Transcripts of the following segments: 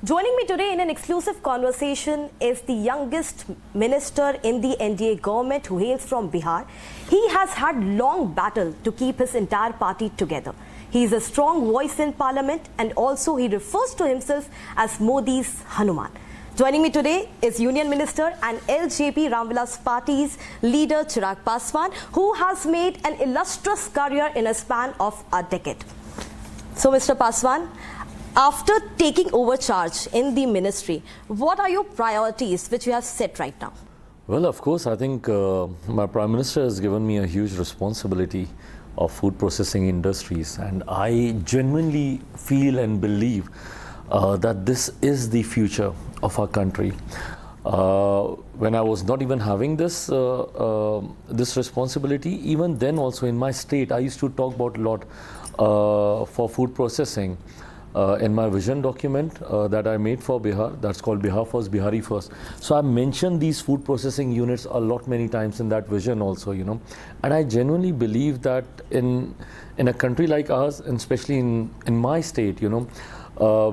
Joining me today in an exclusive conversation is the youngest minister in the NDA government who hails from Bihar. He has had long battle to keep his entire party together. He is a strong voice in parliament and also he refers to himself as Modi's Hanuman. Joining me today is Union Minister and LJP Ramvilas Party's leader Chirag Paswan, who has made an illustrious career in a span of a decade. So Mr. Paswan, after taking over charge in the ministry, what are your priorities which you have set right now? Well, of course, I think my Prime Minister has given me a huge responsibility of food processing industries, and I genuinely feel and believe that this is the future of our country. When I was not even having this this responsibility, even then also in my state, I used to talk about a lot for food processing. In my vision document that I made for Bihar, that's called Bihar First, Bihari First. So I mentioned these food processing units a lot, many times in that vision also, you know. And I genuinely believe that in a country like ours, and especially in my state, you know,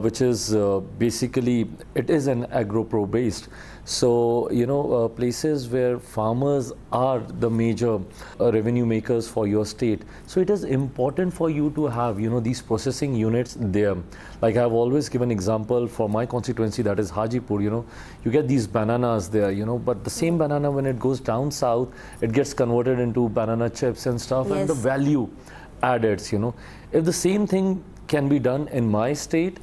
which is basically, it is an agro-pro based. So, you know, places where farmers are the major revenue makers for your state. So it is important for you to have, you know, these processing units there. Like I've always given example for my constituency, that is Hajipur, you know, you get these bananas there, you know, but the same banana, when it goes down south, it gets converted into banana chips and stuff, yes. And the value added, you know. If the same thing can be done in my state,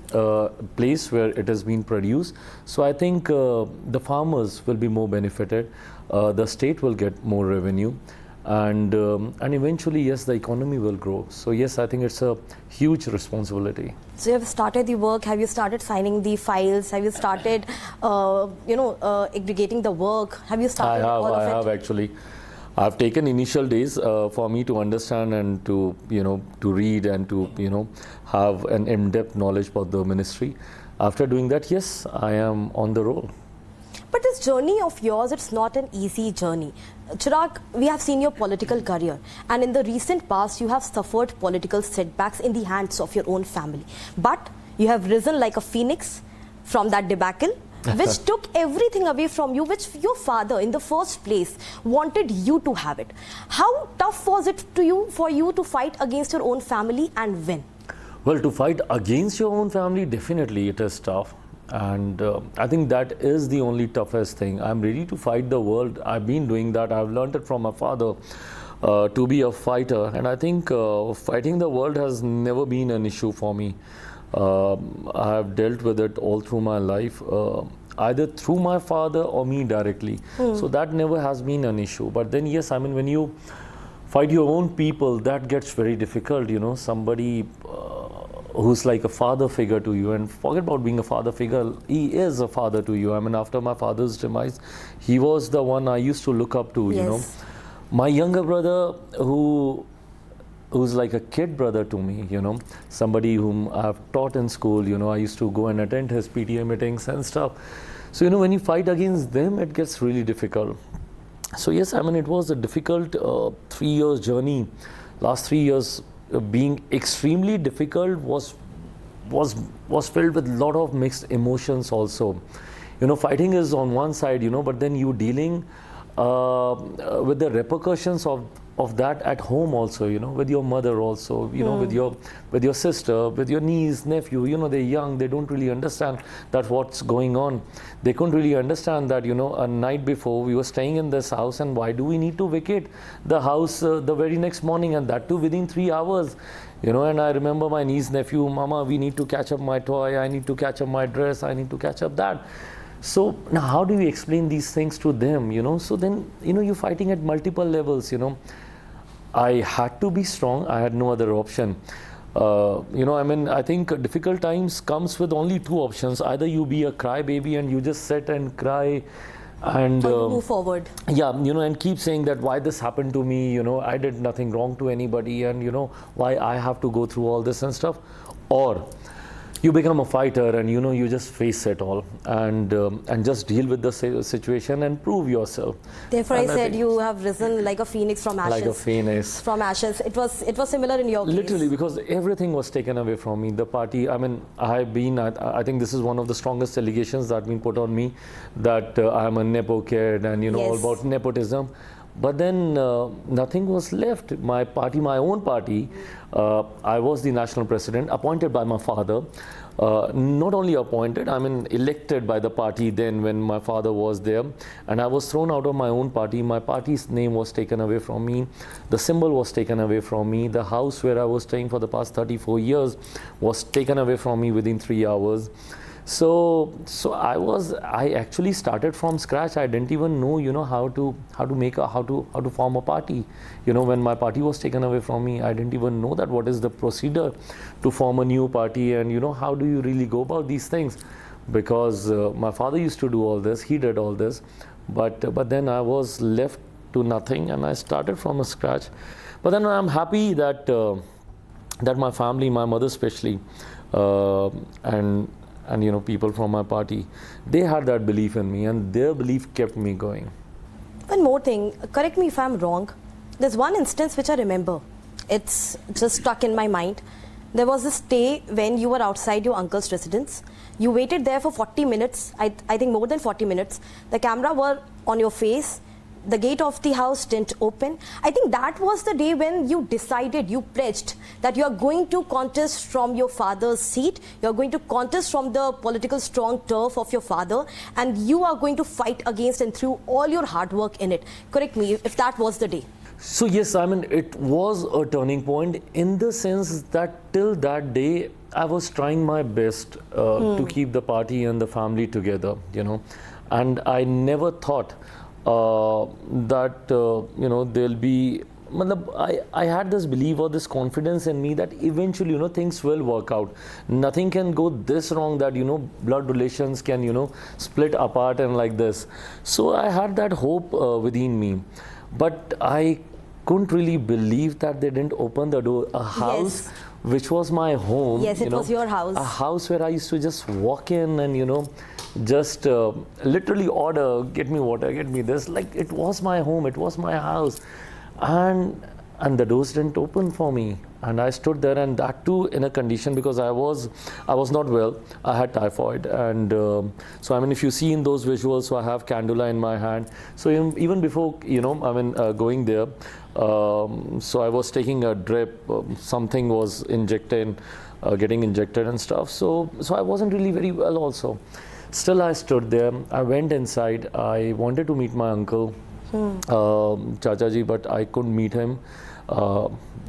place where it has been produced. So I think the farmers will be more benefited, the state will get more revenue, and eventually, yes, the economy will grow. So yes, I think it's a huge responsibility. So you have started the work, have you started signing the files, have you started, aggregating the work, have you started all of it? I have actually. I've taken initial days for me to understand and to, you know, to read and to, you know, have an in-depth knowledge about the ministry. After doing that, yes, I am on the roll. But this journey of yours, it's not an easy journey. Chirag, we have seen your political career, and in the recent past, you have suffered political setbacks in the hands of your own family. But you have risen like a phoenix from that debacle, which took everything away from you, which your father in the first place wanted you to have it. How tough was it for you to fight against your own family, and when? Well, to fight against your own family, definitely it is tough. And I think that is the only toughest thing. I'm ready to fight the world. I've been doing that. I've learned it from my father to be a fighter. And I think fighting the world has never been an issue for me. I have dealt with it all through my life, either through my father or me directly. So that never has been an issue. But then, yes, I mean, when you fight your own people, that gets very difficult, you know, somebody who's like a father figure to you, and forget about being a father figure, he is a father to you. I mean, after my father's demise, he was the one I used to look up to, you know. My younger brother, who's like a kid brother to me, you know, somebody whom I've taught in school, you know, I used to go and attend his PTA meetings and stuff. So, you know, when you fight against them, it gets really difficult. So, yes, I mean, it was a difficult 3 years journey. Last 3 years being extremely difficult was filled with a lot of mixed emotions also. You know, fighting is on one side, you know, but then you dealing with the repercussions of that at home also, you know, with your mother also, you know, with your sister, with your niece, nephew, you know, they're young, they don't really understand that what's going on. They couldn't really understand that, you know, a night before we were staying in this house, and why do we need to vacate the house the very next morning, and that too within 3 hours, you know. And I remember my niece, nephew, Mama, we need to catch up my toy, I need to catch up my dress, I need to catch up that. So now how do we explain these things to them, you know? So then, you know, you're fighting at multiple levels, you know. I had to be strong. I had no other option. You know, I mean, I think difficult times comes with only two options. Either you be a crybaby and you just sit and cry and move forward. Yeah, you know, and keep saying that why this happened to me, you know, I did nothing wrong to anybody, and, you know, why I have to go through all this and stuff. Or you become a fighter, and you just face it all, and just deal with the situation and prove yourself. Therefore, And I said you have risen like a phoenix from ashes. like a phoenix. From ashes. It was similar in your case. Literally, because everything was taken away from me. The party, I mean, I think this is one of the strongest allegations that have been put on me, that I'm a Nepo kid and, all Yes. about nepotism. But then nothing was left. My party, my own party, I was the national president, appointed by my father. Not only appointed, I mean elected by the party then when my father was there. And I was thrown out of my own party. My party's name was taken away from me. The symbol was taken away from me. The house where I was staying for the past 34 years was taken away from me within 3 hours. So I actually started from scratch. I didn't even know, how to form a party. When my party was taken away from me, I didn't even know that what is the procedure to form a new party, and how do you really go about these things, because my father used to do all this, he did all this, but then I was left to nothing, and I started from scratch. But then I'm happy that that my family, my mother especially, and people from my party, they had that belief in me, and their belief kept me going. One more thing, correct me if I'm wrong. There's one instance which I remember. It's just stuck in my mind. There was this day when you were outside your uncle's residence. You waited there for 40 minutes, I think more than 40 minutes. The camera were on your face. The gate of the house didn't open. I think that was the day when you decided, you pledged that you are going to contest from your father's seat. You are going to contest from the political strong turf of your father, and you are going to fight against and through all your hard work in it. Correct me if that was the day. So yes, I mean, it was a turning point in the sense that till that day, I was trying my best to keep the party and the family together, and I never thought that there'll be, I had this belief or this confidence in me that eventually things will work out. Nothing can go this wrong that blood relations can split apart and like this. So I had that hope within me, but I couldn't really believe that they didn't open the door. A house Yes. which was my home. Yes, it was your house. A house where I used to just walk in and just literally order, get me water, get me this. Like, it was my home, it was my house, and the doors didn't open for me, and I stood there, and that too in a condition, because I was not well. I had typhoid, and so I mean, if you see in those visuals, so I have candula in my hand. So even before going there, so I was taking a drip, something was injected, getting injected and stuff. So I wasn't really very well also. Still, I stood there. I went inside. I wanted to meet my uncle, Chachaji, but I couldn't meet him.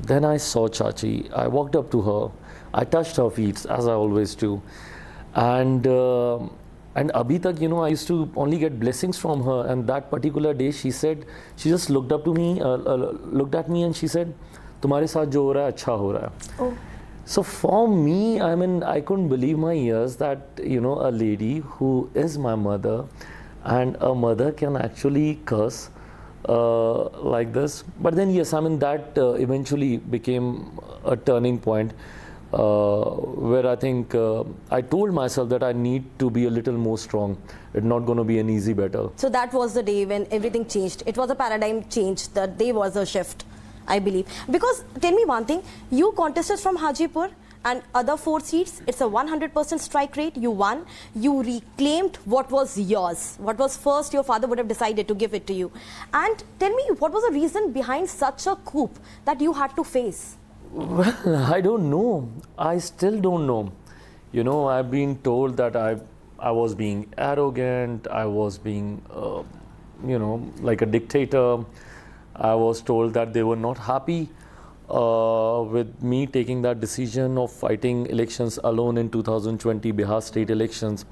Then I saw Chachi. I walked up to her. I touched her feet, as I always do. And abhi tak, I used to only get blessings from her. And that particular day, she just looked up to me, looked at me, and she said, "Tumhare saath jo ho raha hai, acha ho raha hai." Oh. So for me, I mean, I couldn't believe my ears that, a lady who is my mother, and a mother can actually curse like this. But then, yes, I mean, that eventually became a turning point where I think I told myself that I need to be a little more strong. It's not going to be an easy battle. So that was the day when everything changed. It was a paradigm change. That day was a shift, I believe. Because tell me one thing, you contested from Hajipur and other 4 seats. It's a 100% strike rate. You won. You reclaimed what was yours. What was first, your father would have decided to give it to you. And tell me, what was the reason behind such a coup that you had to face? Well, I don't know. I still don't know. I've been told that I was being arrogant. I was being, like a dictator. I was told that they were not happy with me taking that decision of fighting elections alone in 2020 Bihar state elections.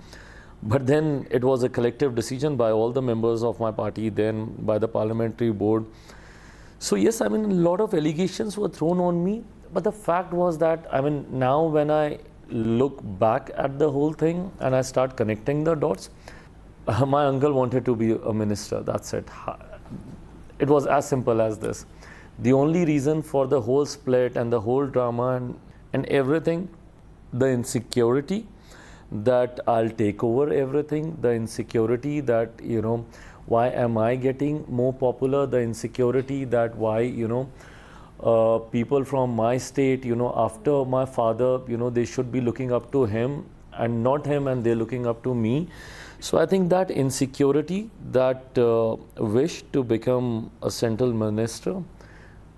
But then it was a collective decision by all the members of my party, then by the parliamentary board. So yes, I mean, a lot of allegations were thrown on me. But the fact was that, I mean, now when I look back at the whole thing and I start connecting the dots, my uncle wanted to be a minister. That's it. It was as simple as this. The only reason for the whole split and the whole drama and everything the insecurity that I'll take over everything, the insecurity that, you know, why am I getting more popular, the insecurity that why, you know, people from my state, you know, after my father, you know, they should be looking up to him and not him, and they're looking up to me. So I think that insecurity, that wish to become a central minister,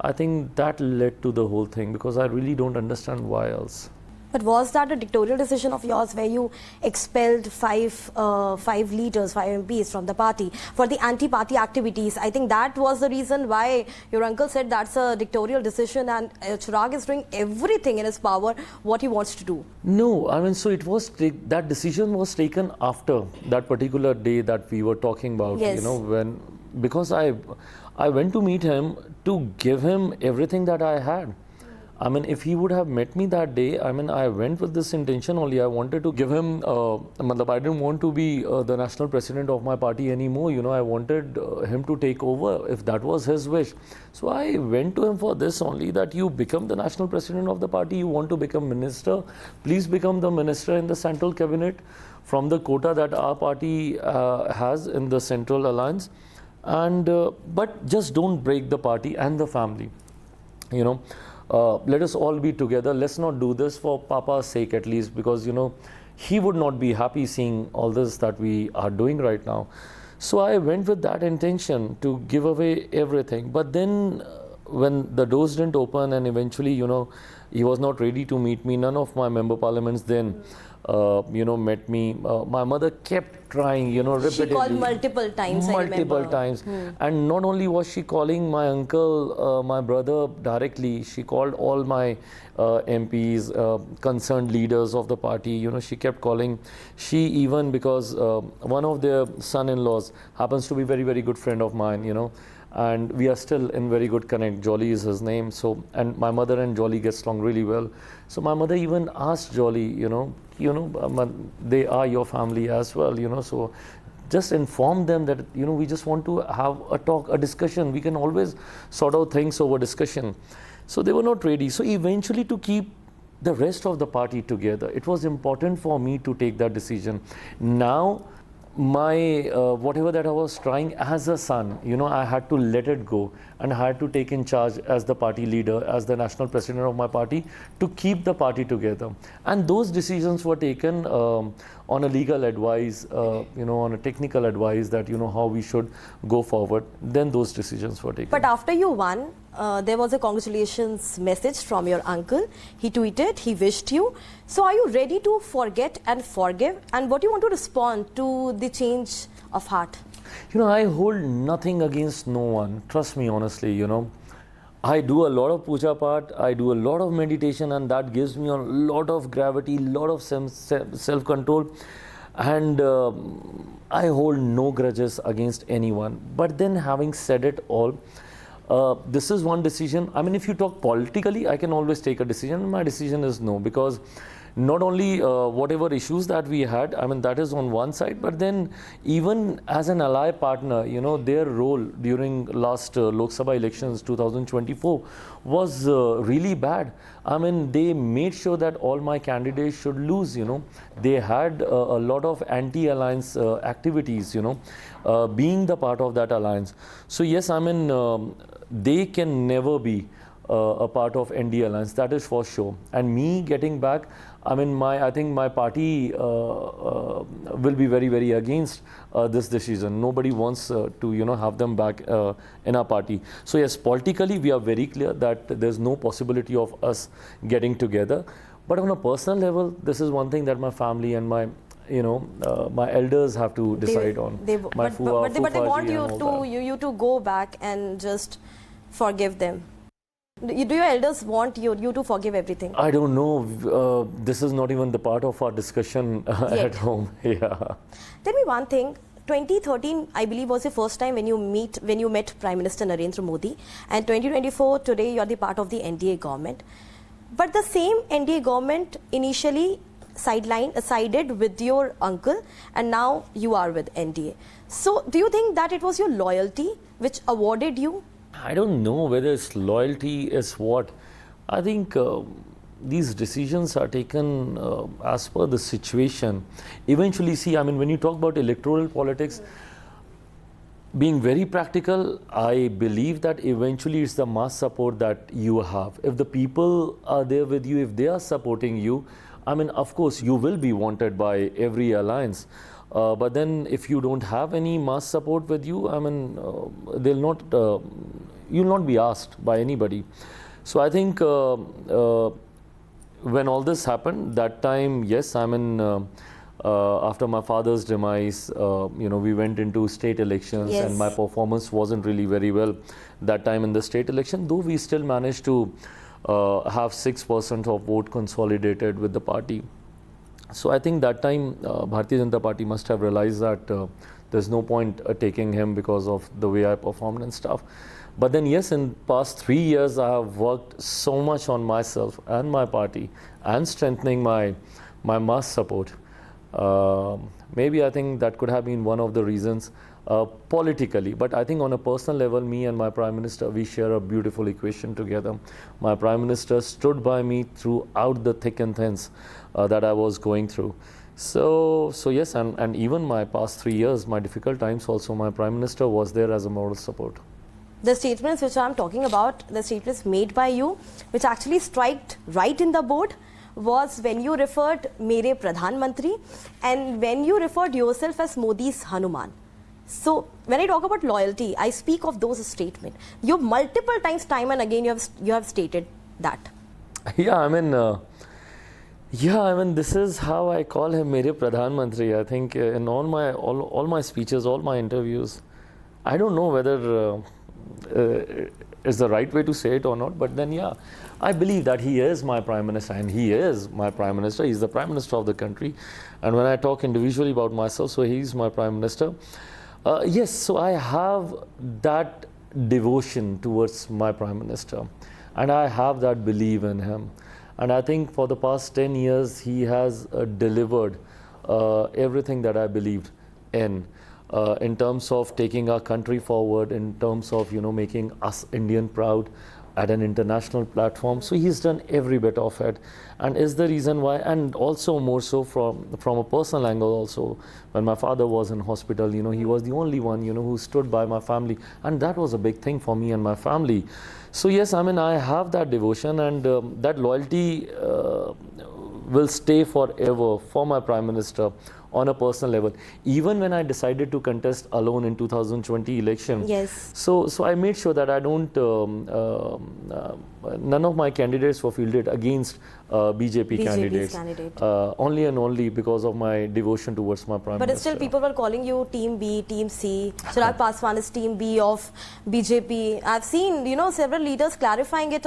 I think that led to the whole thing, because I really don't understand why else. But was that a dictatorial decision of yours where you expelled five leaders, 5 MPs from the party for the anti-party activities? I think that was the reason why your uncle said that's a dictatorial decision, and Chirag is doing everything in his power what he wants to do. No, I mean, so it was, that decision was taken after that particular day that we were talking about, Yes. you know, because I went to meet him to give him everything that I had. I mean, if he would have met me that day, I mean, I went with this intention only. I wanted to give him, I didn't want to be the national president of my party anymore. You know, I wanted him to take over if that was his wish. So I went to him for this only, that you become the national president of the party, you want to become minister, please become the minister in the central cabinet from the quota that our party has in the central alliance. And but just don't break the party and the family, you know. Let us all be together. Let's not do this for Papa's sake, at least, because, you know, he would not be happy seeing all this that we are doing right now. So I went with that intention to give away everything. But then when the doors didn't open, and eventually, you know, he was not ready to meet me. None of my member parliaments then, you know, met me. My mother kept trying, you know, repeatedly. She called multiple times, Multiple times. And not only was she calling my uncle, my brother directly, she called all my MPs, concerned leaders of the party. You know, she kept calling. She even, because one of their son-in-laws happens to be very, very good friend of mine, you know, and we are still in very good connect. Jolly is his name. So, and my mother and Jolly gets along really well. So my mother even asked Jolly, you know, they are your family as well, you know, so just inform them that, you know, we just want to have a talk, a discussion. We can always sort out things over discussion. So they were not ready. So eventually, to keep the rest of the party together, it was important for me to take that decision. Now, my whatever that I was trying as a son, you know, I had to let it go, and I had to take in charge as the party leader, as the national president of my party, to keep the party together. And those decisions were taken on a legal advice, you know, on a technical advice, that, you know, how we should go forward. Then those decisions were taken. But after you won, there was a congratulations message from your uncle. He tweeted, he wished you. So are you ready to forget and forgive? And what do you want to respond to the change of heart? You know, I hold nothing against no one. Trust me, honestly, you know. I do a lot of puja part, I do a lot of meditation, and that gives me a lot of gravity, lot of self-control. And I hold no grudges against anyone. But then, having said it all, this is one decision. I mean, if you talk politically, I can always take a decision. My decision is no, because not only whatever issues that we had, I mean, that is on one side, but then even as an ally partner, you know, their role during last Lok Sabha elections 2024 was really bad. I mean, they made sure that all my candidates should lose, you know. They had a lot of anti-alliance activities, you know, being the part of that alliance. So yes, I mean, they can never be a part of ND alliance, that is for sure. And me getting back, I mean, I think my party will be very, very against this decision. Nobody wants to, you know, have them back in our party. So yes, politically we are very clear that there's no possibility of us getting together. But on a personal level, this is one thing that my family and my, you know, my elders have to decide on. But they want you to go back and just forgive them. Do your elders want you to forgive everything? I don't know. This is not even the part of our discussion at home. Yeah. Tell me one thing. 2013, I believe, was the first time when you met Prime Minister Narendra Modi, and 2024, today you are the part of the NDA government. But the same NDA government initially sided with your uncle, and now you are with NDA. So, do you think that it was your loyalty which awarded you? I don't know whether it's loyalty is what. I think these decisions are taken as per the situation. Eventually, see, I mean, when you talk about electoral politics, being very practical, I believe that eventually it's the mass support that you have. If the people are there with you, if they are supporting you, I mean, of course, you will be wanted by every alliance. But then if you don't have any mass support with you, I mean, you'll not be asked by anybody. So I think when all this happened, that time, yes, I mean, after my father's demise, we went into state elections, Yes. and my performance wasn't really very well that time in the state election, though we still managed to have 6% of vote consolidated with the party. So I think that time Bharatiya Janata Party must have realized that there's no point taking him because of the way I performed and stuff. But then yes, in past 3 years I have worked so much on myself and my party and strengthening my mass support. Maybe I think that could have been one of the reasons politically, but I think on a personal level, me and my Prime Minister, we share a beautiful equation together. My Prime Minister stood by me throughout the thick and thins that I was going through. So yes, and even my past 3 years, my difficult times also, my Prime Minister was there as a moral support. The statements which I'm talking about, the statements made by you, which actually struck right in the board, was when you referred Mere Pradhan Mantri and when you referred yourself as Modi's Hanuman. So when I talk about loyalty, I speak of those statements. You multiple times, time and again, you have stated that. Yeah, I mean, this is how I call him, Mere Pradhan Mantri. I think in all my speeches, all my interviews, I don't know whether is the right way to say it or not, but then yeah, I believe that he is my Prime Minister, and he is my Prime Minister. He's the Prime Minister of the country, and when I talk individually about myself, so he's my Prime Minister. Yes, so I have that devotion towards my Prime Minister, and I have that belief in him, and I think for the past 10 years he has delivered everything that I believed in terms of taking our country forward, in terms of making us Indian proud at an international platform. So he's done every bit of it, and is the reason why, and also more so from a personal angle also, when my father was in hospital, he was the only one who stood by my family, and that was a big thing for me and my family. So yes, I mean, I have that devotion, and that loyalty will stay forever for my Prime Minister on a personal level. Even when I decided to contest alone in 2020 election, Yes. So I made sure that I don't, none of my candidates were fielded against BJP candidates. Only and only because of my devotion towards my Prime Minister. But still people were calling you Team B, Team C. Chirag Paswan is Team B of BJP. I've seen, several leaders clarifying it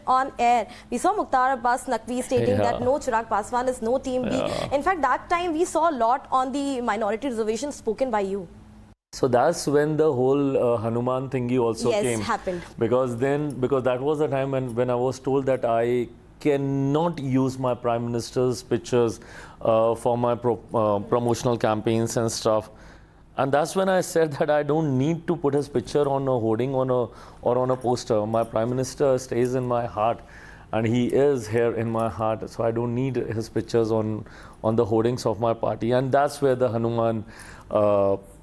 on air. We saw Mukhtar Abbas Naqvi stating that no, Chirag Paswan is no Team B. In fact, that time we saw a lot on the minority reservations spoken by you. So that's when the whole Hanuman thingy also came. Yes, happened. Because that was the time when I was told that I cannot use my Prime Minister's pictures for my promotional campaigns and stuff. And that's when I said that I don't need to put his picture on a hoarding or on a poster. My Prime Minister stays in my heart, and he is here in my heart. So I don't need his pictures on the hoardings of my party. And that's where the Hanuman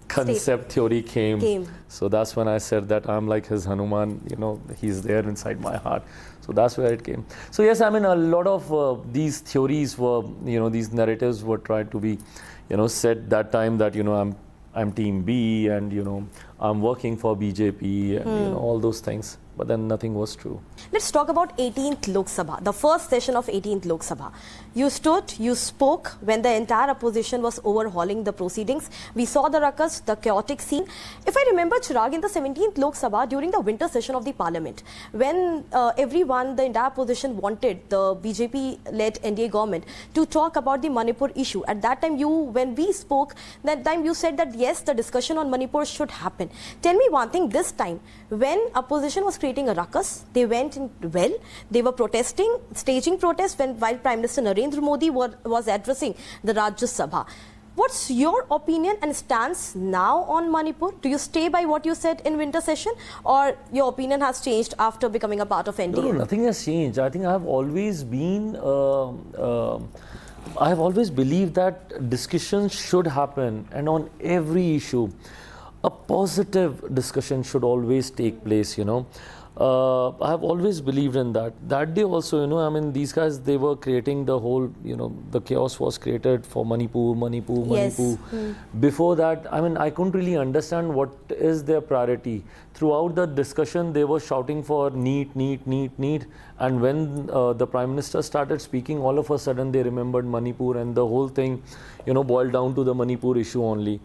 concept theory came. So that's when I said that I'm like his Hanuman, he's there inside my heart. So that's where it came. So yes, I mean, a lot of these theories were, these narratives were tried to be, said that time that, I'm Team B, and, I'm working for BJP, and, all those things. But then nothing was true. Let's talk about 18th Lok Sabha, the first session of 18th Lok Sabha. You spoke when the entire opposition was overhauling the proceedings. We saw the ruckus, the chaotic scene. If I remember, Chirag, in the 17th Lok Sabha, during the winter session of the parliament, when the entire opposition wanted the BJP-led NDA government to talk about the Manipur issue, at that time, when we spoke, that time you said that yes, the discussion on Manipur should happen. Tell me one thing, this time, when opposition was creating a ruckus, they went in they were protesting, staging protests while Prime Minister Narendra Modi was addressing the Rajya Sabha. What's your opinion and stance now on Manipur? Do you stay by what you said in winter session, or your opinion has changed after becoming a part of NDA? No, nothing has changed. I think I have always been, I have always believed that discussions should happen, and on every issue, a positive discussion should always take place, you know. I have always believed in that. That day also, you know, I mean, these guys, they were creating the whole, you know, the chaos was created for Manipur. Yes. Before that, I mean, I couldn't really understand what is their priority. Throughout the discussion, they were shouting for NEET. And when the Prime Minister started speaking, all of a sudden they remembered Manipur, and the whole thing, you know, boiled down to the Manipur issue only.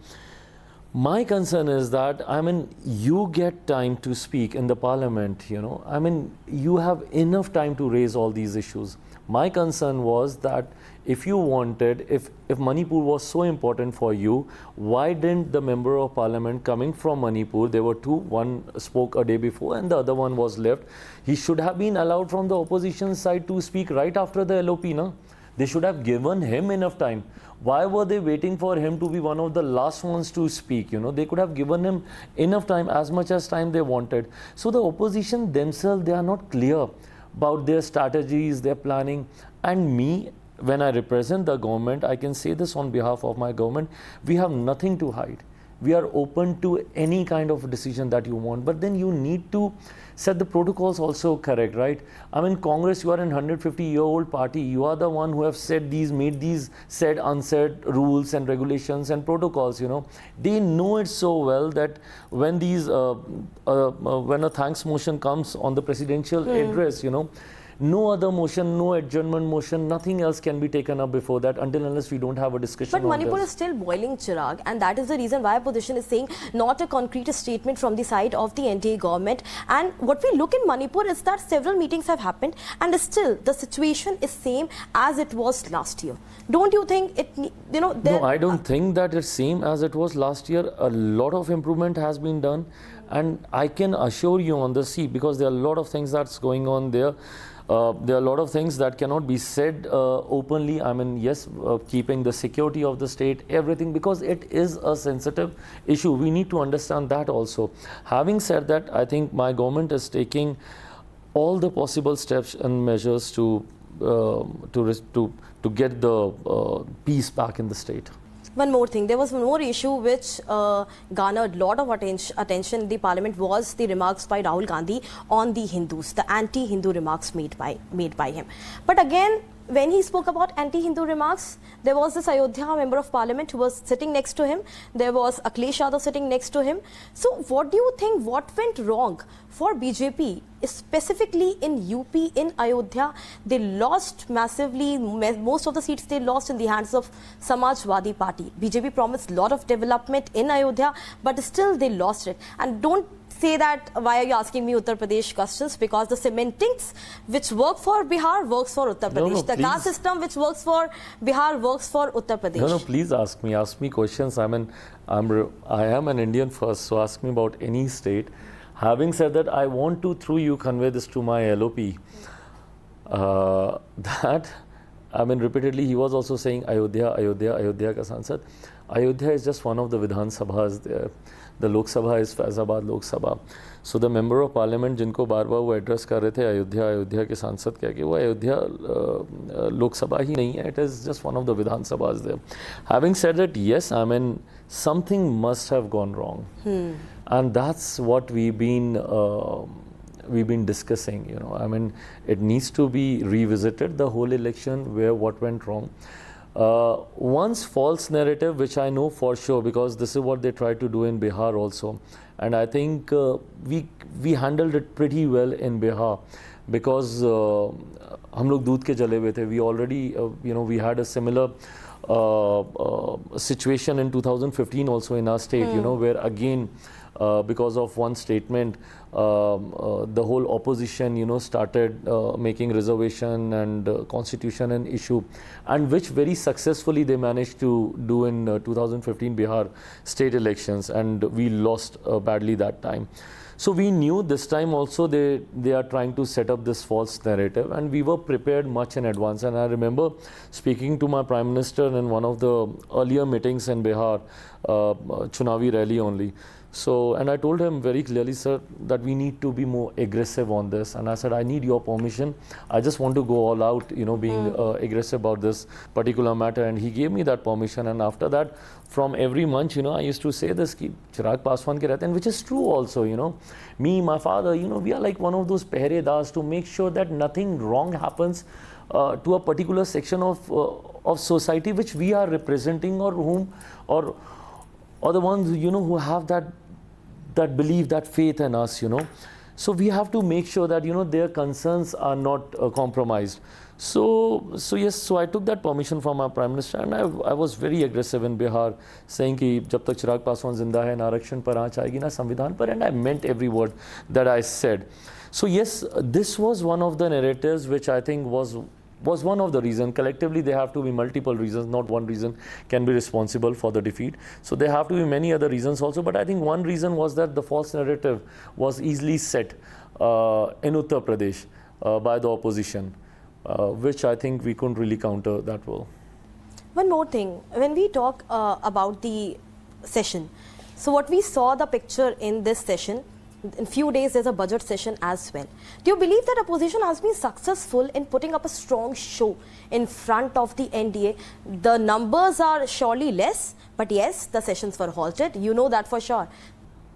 My concern is that, I mean, you get time to speak in the parliament, you know. I mean, you have enough time to raise all these issues. My concern was that if you wanted, if Manipur was so important for you, why didn't the member of parliament coming from Manipur, there were two, one spoke a day before and the other one was left. He should have been allowed from the opposition side to speak right after the LOP, no? They should have given him enough time. Why were they waiting for him to be one of the last ones to speak? You know, they could have given him enough time, as much as time they wanted. So the opposition themselves, they are not clear about their strategies, their planning. And me, when I represent the government, I can say this on behalf of my government, we have nothing to hide. We are open to any kind of decision that you want, but then you need to set the protocols also correct, right? I mean, Congress, you are an 150-year-old party. You are the one who have said these, made these said, unsaid rules and regulations and protocols, you know. They know it so well that when these, when a thanks motion comes on the presidential address, you know, no other motion, no adjournment motion, nothing else can be taken up before that until unless we don't have a discussion. But Manipur is still boiling, Chirag, and that is the reason why opposition is saying not a concrete statement from the side of the NDA government. And what we look in Manipur is that several meetings have happened, and still the situation is same as it was last year. Don't you think it, you know? No, I don't think that it's same as it was last year. A lot of improvement has been done, and I can assure you on the sea, because there are a lot of things that's going on there. There are a lot of things that cannot be said openly. I mean, yes, keeping the security of the state, everything, because it is a sensitive issue. We need to understand that also. Having said that, I think my government is taking all the possible steps and measures to get the peace back in the state. One more thing, there was one more issue which garnered a lot of attention in the parliament, was the remarks by Rahul Gandhi on the Hindus, the anti-Hindu remarks made by him. But again, when he spoke about anti-Hindu remarks, there was this Ayodhya member of parliament who was sitting next to him. There was Akhilesh Yadav sitting next to him. So what do you think, what went wrong for BJP, specifically in UP, in Ayodhya? They lost massively. Most of the seats they lost in the hands of Samajwadi Party. BJP promised a lot of development in Ayodhya, but still they lost it. And don't say that, why are you asking me Uttar Pradesh questions? Because the cementings which work for Bihar works for Uttar Pradesh. The caste system which works for Bihar works for Uttar Pradesh. No, please ask me questions. I mean, I am an Indian first, so ask me about any state. Having said that, I want to, through you, convey this to my LOP. That, I mean, repeatedly he was also saying Ayodhya ka Sansad. Ayodhya is just one of the Vidhan Sabhas there. The Lok Sabha is Faizabad Lok Sabha. So the member of parliament जिनको बार-बार वो address कर रहे थे अयोध्या के सांसद कह के, वो अयोध्या लोक सभा ही नहीं है. It is just one of the Vidhan Sabhas there. Having said that, yes, I mean, something must have gone wrong, and that's what we've been discussing. You know, I mean, it needs to be revisited, the whole election, where what went wrong. Once false narrative, which I know for sure, because this is what they tried to do in Bihar also, and I think we handled it pretty well in Bihar, because हम लोग दूध के जले हुए थे. We already you know, we had a similar situation in 2015 also in our state, you know, where again because of one statement, the whole opposition, you know, started making reservation and constitution an issue, and which very successfully they managed to do in 2015 Bihar state elections, and we lost badly that time. So we knew this time also they are trying to set up this false narrative, and we were prepared much in advance. And I remember speaking to my Prime Minister in one of the earlier meetings in Bihar, Chunavi rally only. So, and I told him very clearly, sir, that we need to be more aggressive on this. And I said, I need your permission. I just want to go all out, you know, being aggressive about this particular matter. And he gave me that permission. And after that, from every month, you know, I used to say this, ki Chirag Paswan ke rehte, and which is true also, you know. Me, my father, you know, we are like one of those peheredars to make sure that nothing wrong happens to a particular section of society which we are representing, or whom, or the ones, you know, who have that belief, that faith in us, you know. So we have to make sure that, you know, their concerns are not compromised. So yes, so I took that permission from our Prime Minister, and I was very aggressive in Bihar, saying कि जब तक चिराग पासवान जिंदा है, ना आरक्षण पर आंच आएगी, ना संविधान पर, and I meant every word that I said. So yes, this was one of the narratives which I think was one of the reasons. Collectively, there have to be multiple reasons. Not one reason can be responsible for the defeat. So there have to be many other reasons also. But I think one reason was that the false narrative was easily set in Uttar Pradesh by the opposition, which I think we couldn't really counter that well. One more thing, when we talk about the session, so what we saw the picture in this session, in few days there's a budget session as well. Do you believe that opposition has been successful in putting up a strong show in front of the NDA? The numbers are surely less, but yes, the sessions were halted. You know that for sure.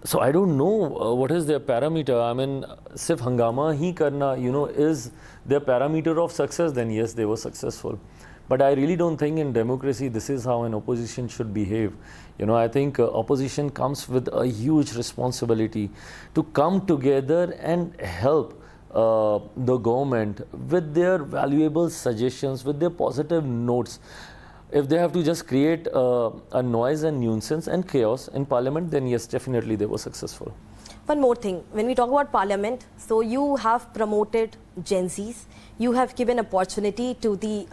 So I don't know what is their parameter. I mean, sirf hangama hi karna, you know, is their parameter of success, then yes, they were successful. But I really don't think in democracy this is how an opposition should behave. You know, I think opposition comes with a huge responsibility to come together and help the government with their valuable suggestions, with their positive notes. If they have to just create a noise and nuisance and chaos in parliament, then yes, definitely they were successful. One more thing, when we talk about parliament, so you have promoted Gen Zs, you have given opportunity to the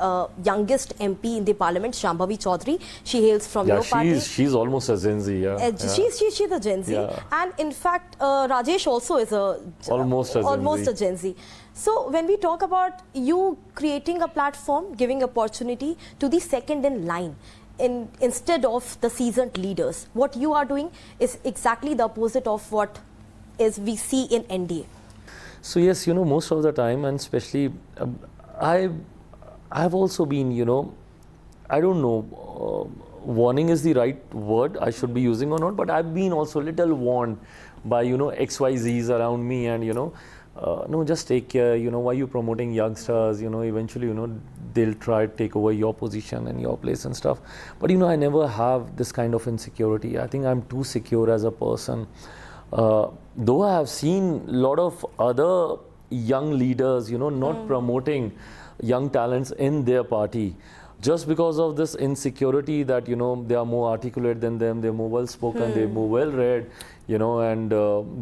youngest MP in the parliament, Shambhavi Chaudhary. She hails from your party. She's almost a Gen Z, yeah. She's a Gen Z. Yeah. And in fact, Rajesh also is almost a Gen Z. So when we talk about you creating a platform, giving opportunity to the second in line, instead of the seasoned leaders, what you are doing is exactly the opposite of what we see in NDA. So yes, you know, most of the time, and especially I've also been, you know, I don't know, warning is the right word I should be using or not, but I've been also a little warned by, you know, XYZs around me, and, you know, no, just take care, you know, why are you promoting youngsters, you know, eventually, you know, they'll try to take over your position and your place and stuff. But, you know, I never have this kind of insecurity. I think I'm too secure as a person. Though I have seen a lot of other young leaders, you know, not promoting young talents in their party, just because of this insecurity that, you know, they are more articulate than them, they're more well spoken, they're more well read, you know, and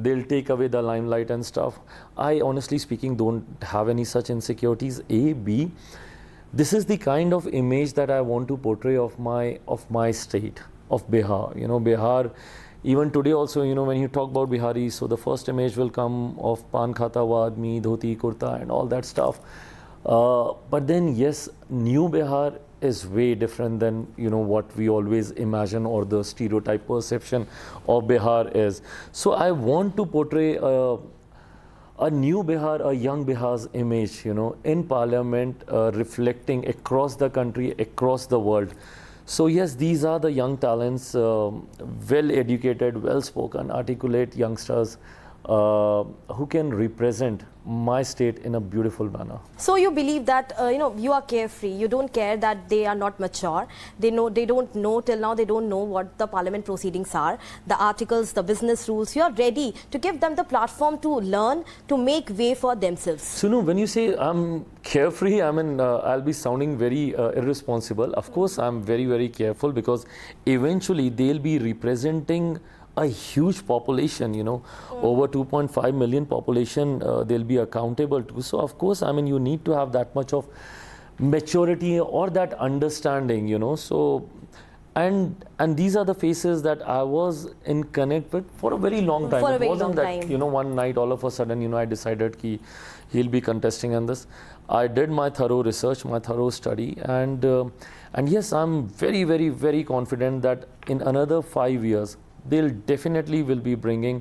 they'll take away the limelight and stuff. I honestly speaking don't have any such insecurities. A, B, this is the kind of image that I want to portray of my state, of Bihar. You know, Bihar, even today also, you know, when you talk about Biharis, so the first image will come of pan khata hua aadmi, dhoti, kurta and all that stuff. But then yes, new Bihar is way different than, you know, what we always imagine, or the stereotype perception of Bihar is. So I want to portray a new Bihar, a young Bihar's image, you know, in parliament, reflecting across the country, across the world. So yes, these are the young talents, well educated, well spoken, articulate youngsters who can represent my state in a beautiful manner. So you believe that you know, you are carefree, you don't care that they are not mature, they don't know till now, they don't know what the parliament proceedings are, the articles, the business rules. You are ready to give them the platform to learn, to make way for themselves. So no, when you say I'm carefree, I mean I'll be sounding very irresponsible. Of course I'm very, very careful, because eventually they'll be representing a huge population, you know, over 2.5 million population they'll be accountable to. So of course, I mean, you need to have that much of maturity or that understanding, you know. So, and these are the faces that I was in connect with for a very long time. For a It very wasn't long that, time. you know, one night all of a sudden, I decided he'll be contesting in this. I did my thorough research, my thorough study, and yes, I'm very, very, very confident that in another 5 years, they'll definitely will be bringing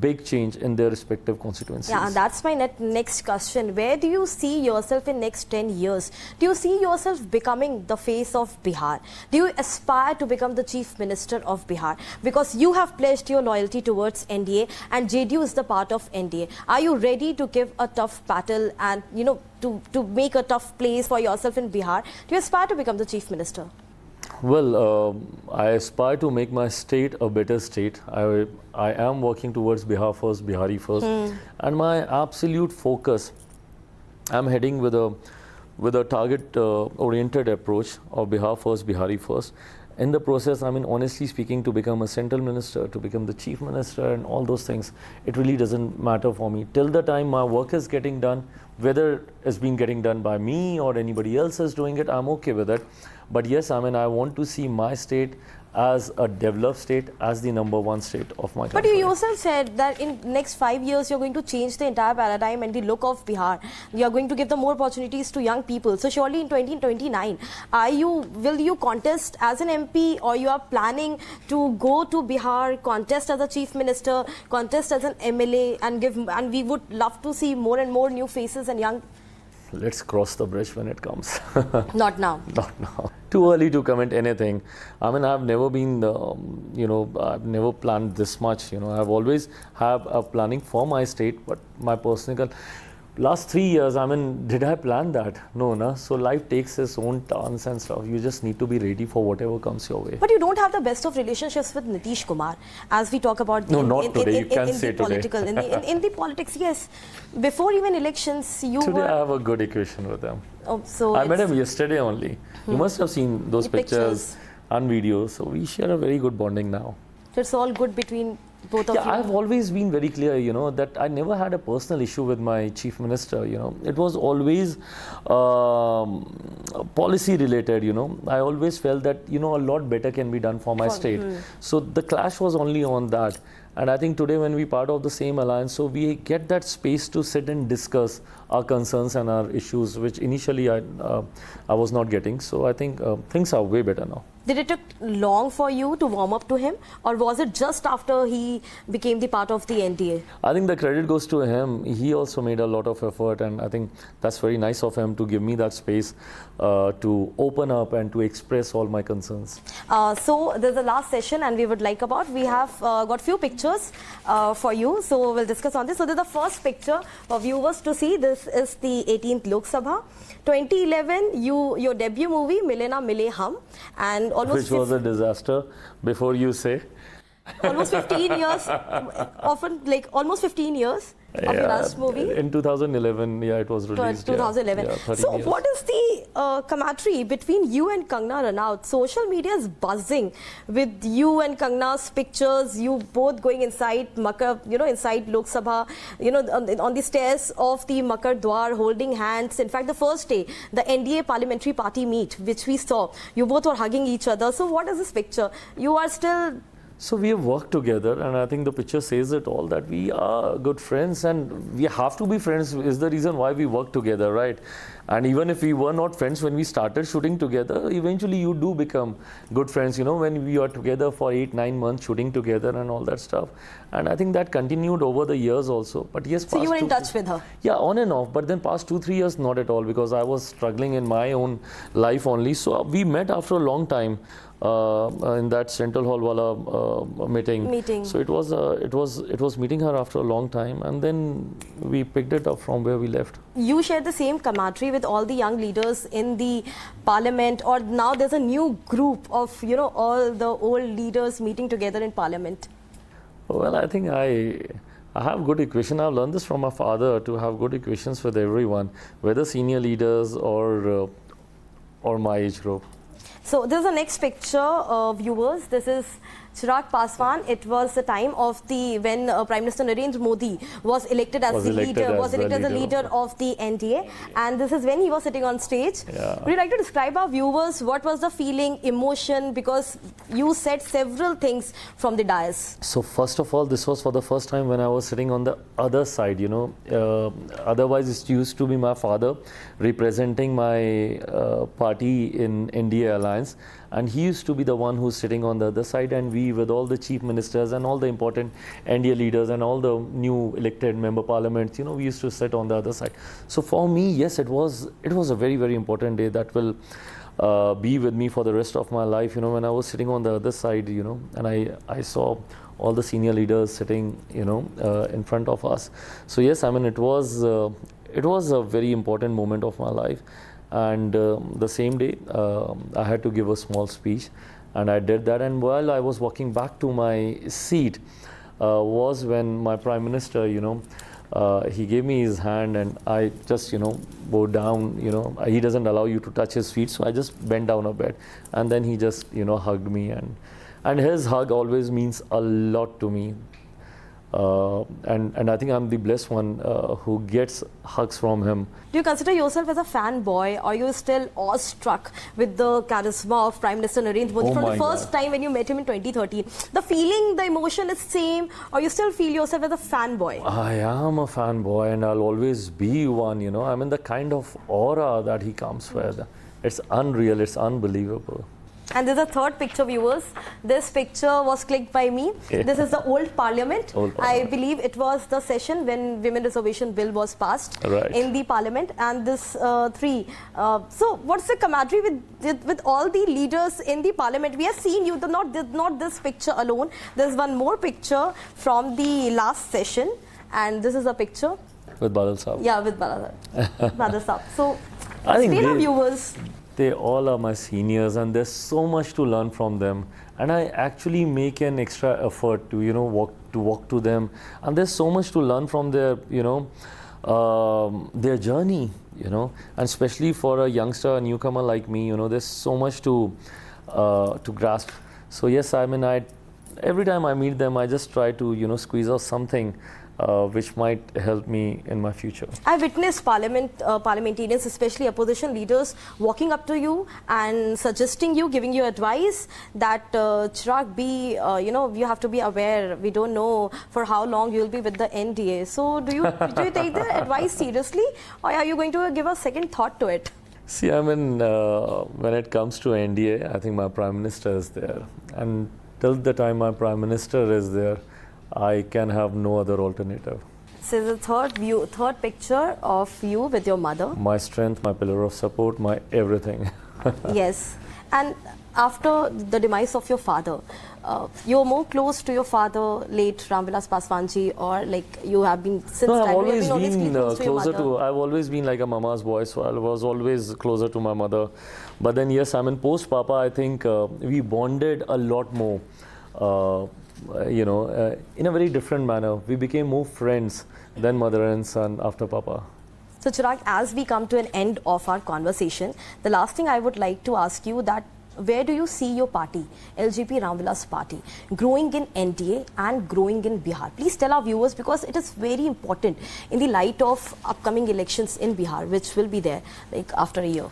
big change in their respective constituencies. Yeah, that's my next question. Where do you see yourself in next 10 years? Do you see yourself becoming the face of Bihar? Do you aspire to become the Chief Minister of Bihar? Because you have pledged your loyalty towards NDA and JDU is the part of NDA. Are you ready to give a tough battle and, to make a tough place for yourself in Bihar? Do you aspire to become the Chief Minister? Well, I aspire to make my state a better state. I am working towards Bihar first, Bihari first, and my absolute focus, I'm heading with a target-oriented approach of Bihar first, Bihari first. In the process, I mean, honestly speaking, to become a central minister, to become the chief minister and all those things, it really doesn't matter for me. Till the time my work is getting done, whether it's being getting done by me or anybody else is doing it, I'm okay with it. But yes, I mean, I want to see my state as a developed state, as the #1 state of my country. But you yourself said that in next 5 years, you're going to change the entire paradigm and the look of Bihar. You're going to give the more opportunities to young people. So surely in 2029, will you contest as an MP or you are planning to go to Bihar, contest as a chief minister, contest as an MLA and we would love to see more and more new faces and young. Let's cross the bridge when it comes. Not now. Not now. Too early to comment anything. I mean, I've never been, I've never planned this much. I've always have a planning for my state, but my personal. Last 3 years, I mean, did I plan that? No, no. So life takes its own turns and stuff. You just need to be ready for whatever comes your way. But you don't have the best of relationships with Nitish Kumar, as we talk about. No, not today. You can't say today. In the politics, yes. Before even elections, Today I have a good equation with him. Oh, so I met him yesterday only. You must have seen those pictures and videos. So we share a very good bonding now. So it's all good between both of you? Yeah, I've always been very clear, that I never had a personal issue with my chief minister, It was always policy related, I always felt that, a lot better can be done for my state. So the clash was only on that. And I think today when we part of the same alliance, so we get that space to sit and discuss our concerns and our issues, which initially I was not getting. So I think things are way better now. Did it take long for you to warm up to him, or was it just after he became the part of the NDA? I think the credit goes to him. He also made a lot of effort, and I think that's very nice of him to give me that space to open up and to express all my concerns. So there's the last session, and we have got few pictures for you. So we'll discuss on this. So there's the first picture for viewers to see. This is the 18th Lok Sabha. 2011, your debut movie, Mile Na Mile Hum, and almost which was a disaster, before you say. Almost 15 years, almost 15 years of your last movie. In 2011, yeah, it was released. 2011. Yeah, so years. What is the commentary between you and Kangana Ranaut? Social media is buzzing with you and Kangana's pictures, you both going inside Makar, inside Lok Sabha, on the stairs of the Makar Dwar, holding hands. In fact, the first day, the NDA parliamentary party meet, which we saw, you both were hugging each other. So what is this picture? You are still... So we have worked together, and I think the picture says it all, that we are good friends, and we have to be friends is the reason why we work together, right? And even if we were not friends when we started shooting together, eventually you do become good friends, when we are together for 8-9 months shooting together and all that stuff. And I think that continued over the years also. But yes, so you were in touch with her? Yeah, on and off. But then past 2-3 years, not at all, because I was struggling in my own life only. So we met after a long time. In that Central Hall wala meeting. So it was meeting her after a long time, and then we picked it up from where we left. You share the same commentary with all the young leaders in the parliament, or now there's a new group of all the old leaders meeting together in parliament? Well, I think I have good equation. I've learned this from my father, to have good equations with everyone, whether senior leaders or my age group. So this is the next picture, viewers. This is Chirag Paswan, it was the time of when Prime Minister Narendra Modi was elected as the leader of the NDA, and this is when he was sitting on stage. Yeah. Would you like to describe our viewers what was the feeling, emotion, because you said several things from the dais? So first of all, this was for the first time when I was sitting on the other side, you know. Otherwise, it used to be my father representing my party in NDA Alliance, and he used to be the one who's sitting on the other side, and we with all the chief ministers and all the important NDA leaders and all the new elected member parliaments, you know, we used to sit on the other side. So for me, yes, it was a very, very important day that will be with me for the rest of my life. You know, when I was sitting on the other side, you know, and I saw all the senior leaders sitting, you know, in front of us. So yes, I mean, it was a very important moment of my life. And the same day, I had to give a small speech, and I did that. And while I was walking back to my seat, was when my Prime Minister, you know, he gave me his hand, and I just, you know, bowed down. You know, he doesn't allow you to touch his feet, so I just bent down a bit, and then he just, you know, hugged me, and his hug always means a lot to me. And I think I'm the blessed one who gets hugs from him. Do you consider yourself as a fanboy, or are you still awestruck with the charisma of Prime Minister Narendra Modi from the first time when you met him in 2013? The feeling, the emotion is same, or you still feel yourself as a fanboy? I am a fanboy, and I'll always be one, you know. I mean, the kind of aura that he comes with, it's unreal, it's unbelievable. And there's a third picture, viewers. This picture was clicked by me. Yeah. This is the old parliament. I believe it was the session when Women Reservation Bill was passed in the parliament. And this three. So what's the camaraderie with all the leaders in the parliament? We have seen you, not this picture alone. There's one more picture from the last session. And this is a picture. With Badal Saab. Yeah, with Badal Saab. So, I think explain our viewers. They all are my seniors, and there's so much to learn from them. And I actually make an extra effort to, you know, walk to them. And there's so much to learn from their, you know, their journey, you know. And especially for a youngster, a newcomer like me, you know, there's so much to grasp. So yes, I mean, every time I meet them, I just try to, you know, squeeze out something which might help me in my future. I witnessed parliamentarians, especially opposition leaders, walking up to you and suggesting you, giving you advice that Chirag, you know, you have to be aware. We don't know for how long you'll be with the NDA. So do you take the advice seriously, or are you going to give a second thought to it? See, I mean, when it comes to NDA, I think my Prime Minister is there, and till the time my Prime Minister is there, I can have no other alternative. So the third picture of you with your mother. My strength, my pillar of support, my everything. Yes. And after the demise of your father, you're more close to your father, late Ramvilas Paswan ji, or like you have been since no, I've time? always been closer to, I've always been like a mama's boy, so I was always closer to my mother. But then yes, I mean, post Papa, I think we bonded a lot more. You know, in a very different manner. We became more friends than mother and son after Papa. So Chirag, as we come to an end of our conversation, the last thing I would like to ask you that where do you see your party, LJP Ramvilas party, growing in NDA and growing in Bihar? Please tell our viewers, because it is very important in the light of upcoming elections in Bihar, which will be there like after a year.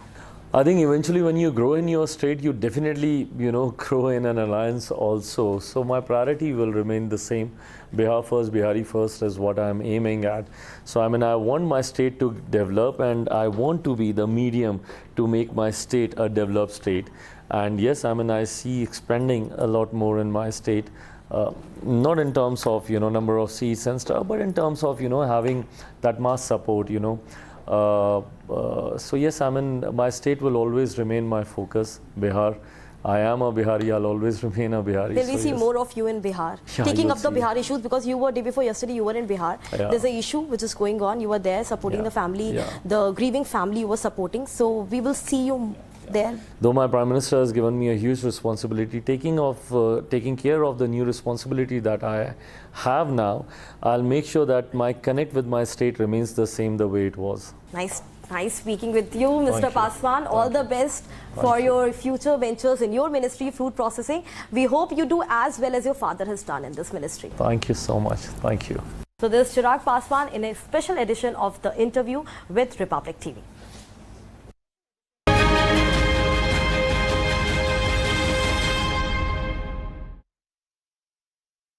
I think eventually when you grow in your state, you definitely, you know, grow in an alliance also. So my priority will remain the same. Bihar first, Bihari first is what I'm aiming at. So I mean, I want my state to develop, and I want to be the medium to make my state a developed state. And yes, I mean, I see expanding a lot more in my state. Not in terms of, you know, number of seats and stuff, but in terms of, you know, having that mass support, you know. So yes, I mean, my state will always remain my focus, Bihar. I am a Bihari, I'll always remain a Bihari. Will we see more of you in Bihar? Yeah, taking up the Bihar issues, because you were, day before yesterday, you were in Bihar. Yeah. There's an issue which is going on. You were there supporting the family, the grieving family you were supporting. So we will see you there. Though my Prime Minister has given me a huge responsibility, taking care of the new responsibility that I have now, I'll make sure that my connect with my state remains the same the way it was. Nice. Nice speaking with you, Mr. Paswan. All the best for your future ventures in your ministry, food processing. We hope you do as well as your father has done in this ministry. Thank you so much. Thank you. So this is Chirag Paswan in a special edition of the interview with Republic TV.